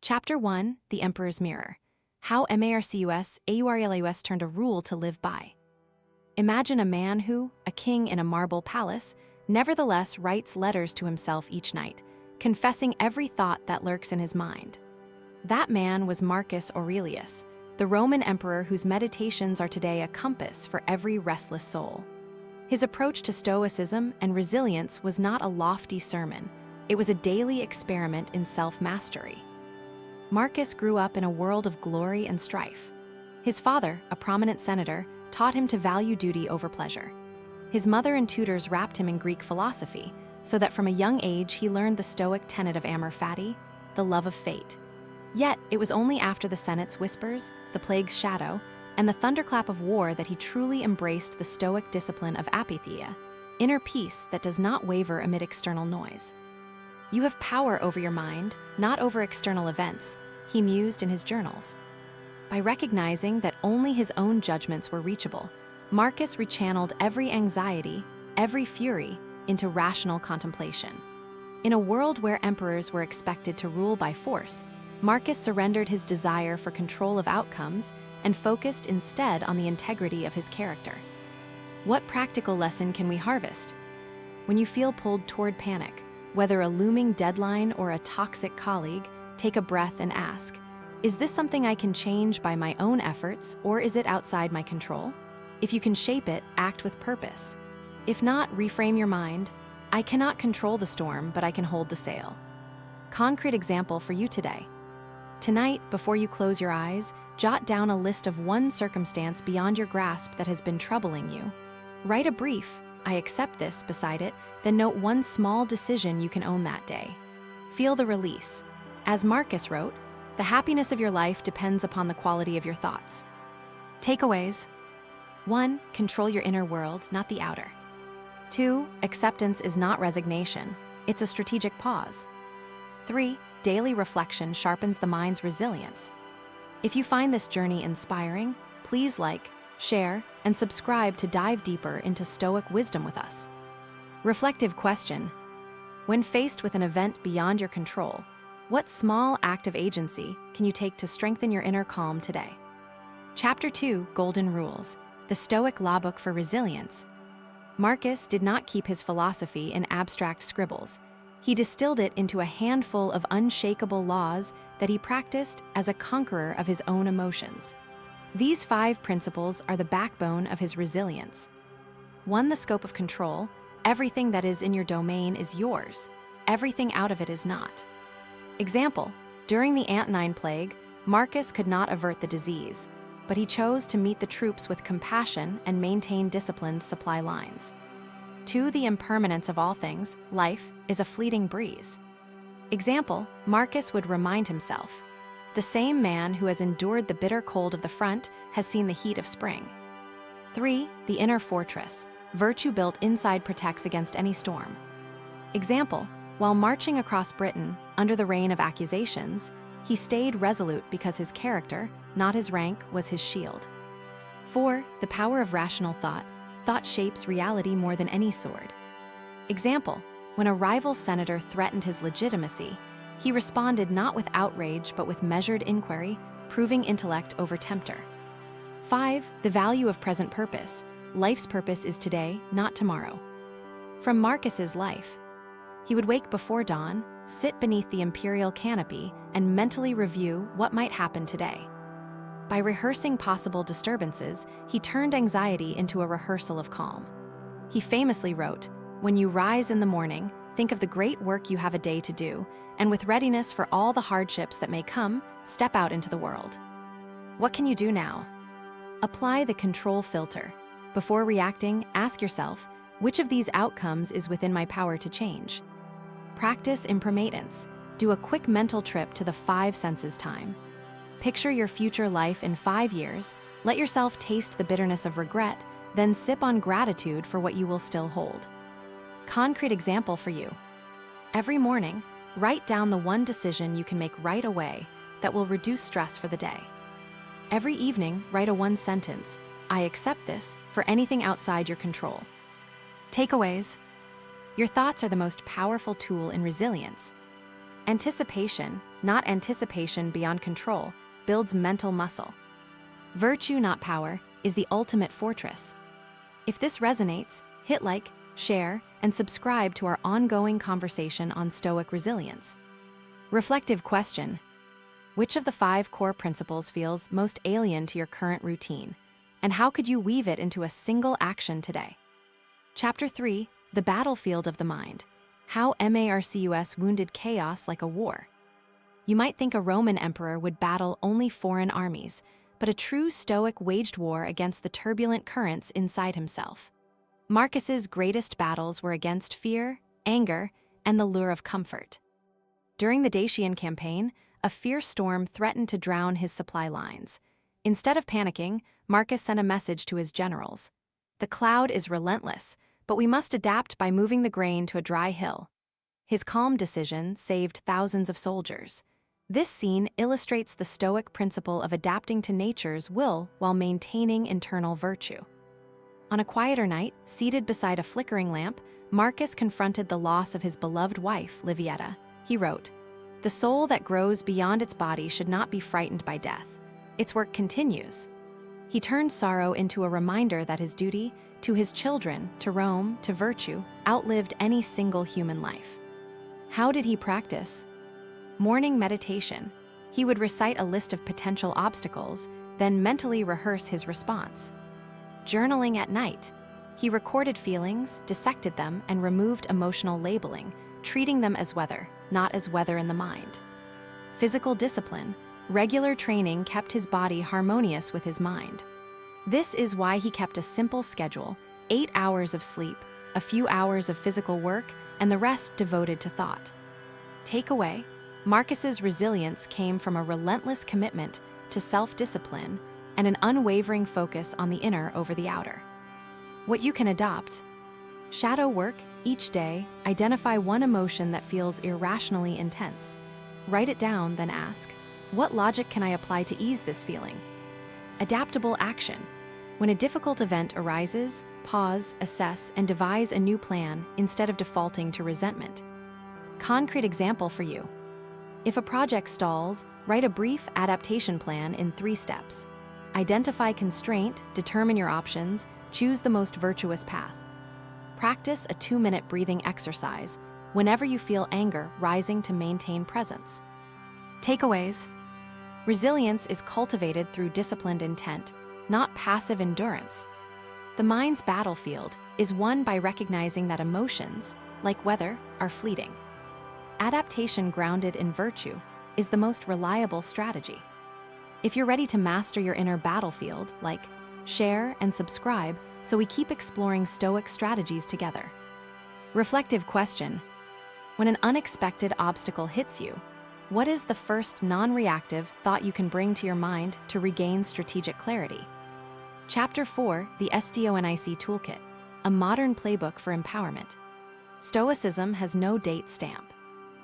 Chapter 1, The Emperor's Mirror. How Marcus Aurelius turned a rule to live by. Imagine a man who, a king in a marble palace, nevertheless writes letters to himself each night, confessing every thought that lurks in his mind. That man was Marcus Aurelius, the Roman emperor whose meditations are today a compass for every restless soul. His approach to Stoicism and resilience was not a lofty sermon. It was a daily experiment in self-mastery. Marcus grew up in a world of glory and strife. His father, a prominent senator, taught him to value duty over pleasure. His mother and tutors wrapped him in Greek philosophy, so that from a young age he learned the Stoic tenet of amor fati, the love of fate. Yet, it was only after the Senate's whispers, the plague's shadow, and the thunderclap of war that he truly embraced the Stoic discipline of apatheia, inner peace that does not waver amid external noise. You have power over your mind, not over external events, he mused in his journals. By recognizing that only his own judgments were reachable, Marcus rechanneled every anxiety, every fury, into rational contemplation. In a world where emperors were expected to rule by force, Marcus surrendered his desire for control of outcomes and focused instead on the integrity of his character. What practical lesson can we harvest? When you feel pulled toward panic, whether a looming deadline or a toxic colleague, take a breath and ask, is this something I can change by my own efforts, or is it outside my control? If you can shape it, act with purpose. If not, reframe your mind. I cannot control the storm, but I can hold the sail. Concrete example for you today. Tonight, before you close your eyes, jot down a list of one circumstance beyond your grasp that has been troubling you. Write a brief, I accept this, beside it, then note one small decision you can own that day. Feel the release. As Marcus wrote, the happiness of your life depends upon the quality of your thoughts. Takeaways. 1. Control your inner world, not the outer. 2. Acceptance is not resignation. It's a strategic pause. 3. Daily reflection sharpens the mind's resilience. If you find this journey inspiring, please like, share, and subscribe to dive deeper into Stoic wisdom with us. Reflective question. When faced with an event beyond your control, what small act of agency can you take to strengthen your inner calm today? Chapter 2, Golden Rules, the Stoic Lawbook for Resilience. Marcus did not keep his philosophy in abstract scribbles. He distilled it into a handful of unshakable laws that he practiced as a conqueror of his own emotions. These 5 principles are the backbone of his resilience. 1. The scope of control. Everything that is in your domain is yours. Everything out of it is not. Example, during the Antonine Plague, Marcus could not avert the disease, but he chose to meet the troops with compassion and maintain disciplined supply lines. 2. The impermanence of all things. Life is a fleeting breeze. Example, Marcus would remind himself, the same man who has endured the bitter cold of the front has seen the heat of spring. 3. The inner fortress. Virtue built inside protects against any storm. Example, while marching across Britain under the rain of accusations, he stayed resolute because his character, not his rank, was his shield. 4. The power of rational thought. Thought shapes reality more than any sword. Example, when a rival senator threatened his legitimacy, he responded not with outrage but with measured inquiry, proving intellect over tempter. 5. The value of present purpose. Life's purpose is today, not tomorrow. From Marcus's life, he would wake before dawn, sit beneath the imperial canopy, and mentally review what might happen today. By rehearsing possible disturbances, he turned anxiety into a rehearsal of calm. He famously wrote, "When you rise in the morning, think of the great work you have a day to do, and with readiness for all the hardships that may come, step out into the world." What can you do now? Apply the control filter. Before reacting, ask yourself, which of these outcomes is within my power to change? Practice imprimatence. Do a quick mental trip to the 5 senses time. Picture your future life in 5 years, let yourself taste the bitterness of regret, then sip on gratitude for what you will still hold. Concrete example for you. Every morning, write down the one decision you can make right away that will reduce stress for the day. Every evening, write a 1 sentence, I accept this, for anything outside your control. Takeaways. Your thoughts are the most powerful tool in resilience. Anticipation, not anticipation beyond control, builds mental muscle. Virtue, not power, is the ultimate fortress. If this resonates, hit like, share, and subscribe to our ongoing conversation on Stoic resilience. Reflective question: which of the 5 core principles feels most alien to your current routine, and how could you weave it into a single action today? Chapter 3, The Battlefield of the Mind: How Marcus Wounded Chaos Like a War. You might think a Roman emperor would battle only foreign armies, but a true Stoic waged war against the turbulent currents inside himself. Marcus's greatest battles were against fear, anger, and the lure of comfort. During the Dacian campaign, a fierce storm threatened to drown his supply lines. Instead of panicking, Marcus sent a message to his generals: "The cloud is relentless, but we must adapt by moving the grain to a dry hill." His calm decision saved thousands of soldiers. This scene illustrates the Stoic principle of adapting to nature's will while maintaining internal virtue. On a quieter night, seated beside a flickering lamp, Marcus confronted the loss of his beloved wife, Livietta. He wrote, "The soul that grows beyond its body should not be frightened by death. Its work continues." He turned sorrow into a reminder that his duty, to his children, to Rome, to virtue, outlived any single human life. How did he practice? Morning meditation. He would recite a list of potential obstacles, then mentally rehearse his response. Journaling at night. He recorded feelings, dissected them, and removed emotional labeling, treating them as weather, not as weather in the mind. Physical discipline. Regular training kept his body harmonious with his mind. This is why he kept a simple schedule: 8 hours of sleep, a few hours of physical work, and the rest devoted to thought. Takeaway: Marcus's resilience came from a relentless commitment to self-discipline and an unwavering focus on the inner over the outer. What you can adopt: shadow work. Each day, identify one emotion that feels irrationally intense. Write it down, then ask, what logic can I apply to ease this feeling? Adaptable action. When a difficult event arises, pause, assess, and devise a new plan instead of defaulting to resentment. Concrete example for you: if a project stalls, write a brief adaptation plan in 3 steps. Identify constraint, determine your options, choose the most virtuous path. Practice a 2-minute breathing exercise whenever you feel anger rising to maintain presence. Takeaways: resilience is cultivated through disciplined intent, not passive endurance. The mind's battlefield is won by recognizing that emotions, like weather, are fleeting. Adaptation grounded in virtue is the most reliable strategy. If you're ready to master your inner battlefield, like, share, and subscribe so we keep exploring Stoic strategies together. Reflective question: when an unexpected obstacle hits you, what is the first non-reactive thought you can bring to your mind to regain strategic clarity? Chapter 4, The Stoic Toolkit, a modern playbook for empowerment. Stoicism has no date stamp.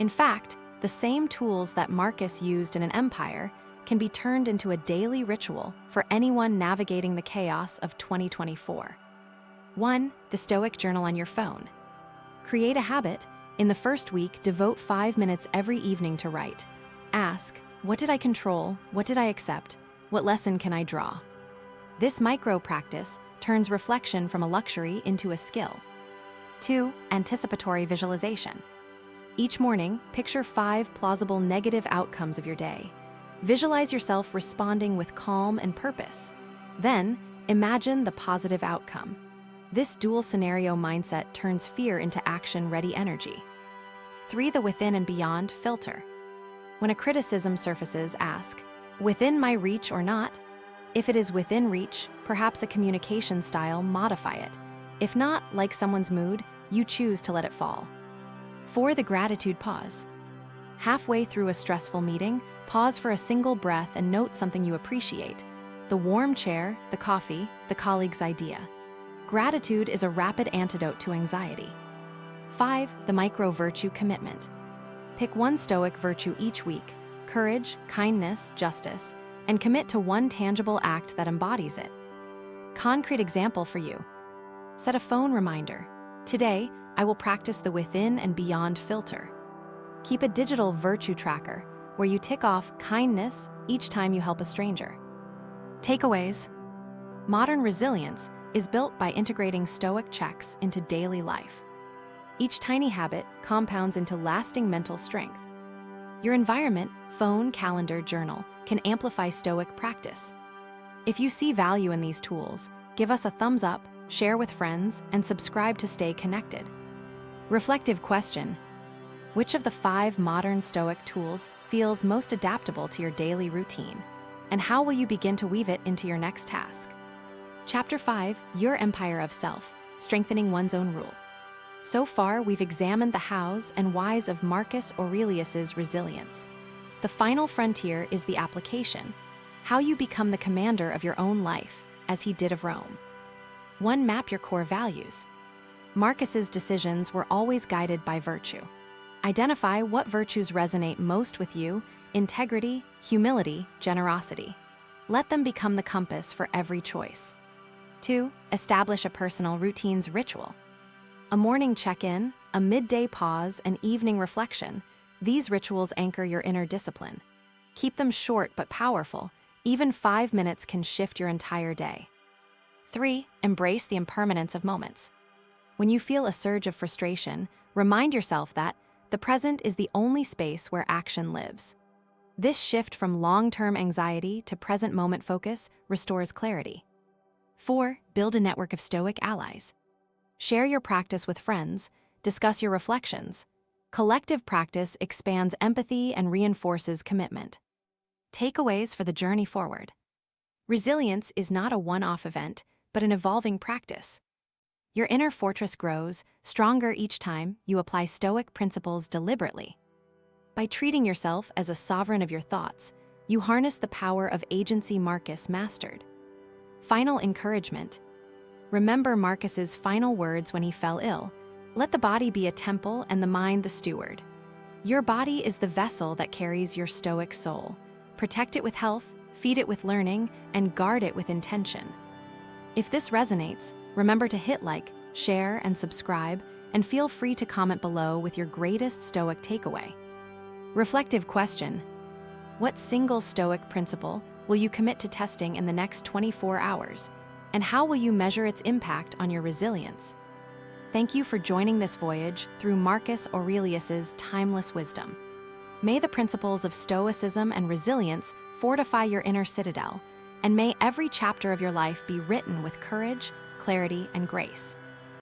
In fact, the same tools that Marcus used in an empire can be turned into a daily ritual for anyone navigating the chaos of 2024. 1. The Stoic Journal on your phone. Create a habit. In the first week, devote 5 minutes every evening to write. Ask, what did I control? What did I accept? What lesson can I draw? This micro-practice turns reflection from a luxury into a skill. 2. Anticipatory visualization. Each morning, picture 5 plausible negative outcomes of your day. Visualize yourself responding with calm and purpose. Then, imagine the positive outcome. This dual scenario mindset turns fear into action-ready energy. 3. The within and beyond filter. When a criticism surfaces, ask, within my reach or not? If it is within reach, perhaps a communication style, modify it. If not, like someone's mood, you choose to let it fall. 4. The gratitude pause. Halfway through a stressful meeting, pause for a single breath and note something you appreciate: the warm chair, the coffee, the colleague's idea. Gratitude is a rapid antidote to anxiety. 5. The micro-virtue commitment. Pick one Stoic virtue each week: courage, kindness, justice, and commit to one tangible act that embodies it. Concrete example for you. Set a phone reminder. Today, I will practice the within and beyond filter. Keep a digital virtue tracker. where you tick off kindness each time you help a stranger. Takeaways. Modern resilience is built by integrating Stoic checks into daily life. Each tiny habit compounds into lasting mental strength. Your environment, phone, calendar, journal can amplify Stoic practice. If you see value in these tools, give us a thumbs up, share with friends, and subscribe to stay connected. Reflective question. Which of the 5 modern Stoic tools feels most adaptable to your daily routine? And how will you begin to weave it into your next task? Chapter 5, Your Empire of Self, Strengthening One's Own Rule. So far, we've examined the hows and whys of Marcus Aurelius's resilience. The final frontier is the application, how you become the commander of your own life, as he did of Rome. 1. Map your core values. Marcus's decisions were always guided by virtue. Identify what virtues resonate most with you: integrity, humility, generosity. Let them become the compass for every choice. 2. Establish a personal routine's ritual. A morning check-in, a midday pause, and evening reflection. These rituals anchor your inner discipline. Keep them short but powerful. Even 5 minutes can shift your entire day. 3. Embrace the impermanence of moments. When you feel a surge of frustration, remind yourself that the present is the only space where action lives. This shift from long-term anxiety to present moment focus restores clarity. 4. Build a network of Stoic allies. Share your practice with friends, discuss your reflections. Collective practice expands empathy and reinforces commitment. Takeaways for the journey forward. Resilience is not a one-off event, but an evolving practice. Your inner fortress grows, stronger each time you apply Stoic principles deliberately. By treating yourself as a sovereign of your thoughts, you harness the power of agency Marcus mastered. Final encouragement. Remember Marcus's final words when he fell ill: "Let the body be a temple and the mind the steward." Your body is the vessel that carries your Stoic soul. Protect it with health, feed it with learning, and guard it with intention. If this resonates, remember to hit like, share, and subscribe, and feel free to comment below with your greatest Stoic takeaway. Reflective question. What single Stoic principle will you commit to testing in the next 24 hours? And how will you measure its impact on your resilience? Thank you for joining this voyage through Marcus Aurelius's timeless wisdom. May the principles of Stoicism and resilience fortify your inner citadel, and may every chapter of your life be written with courage, clarity, and grace.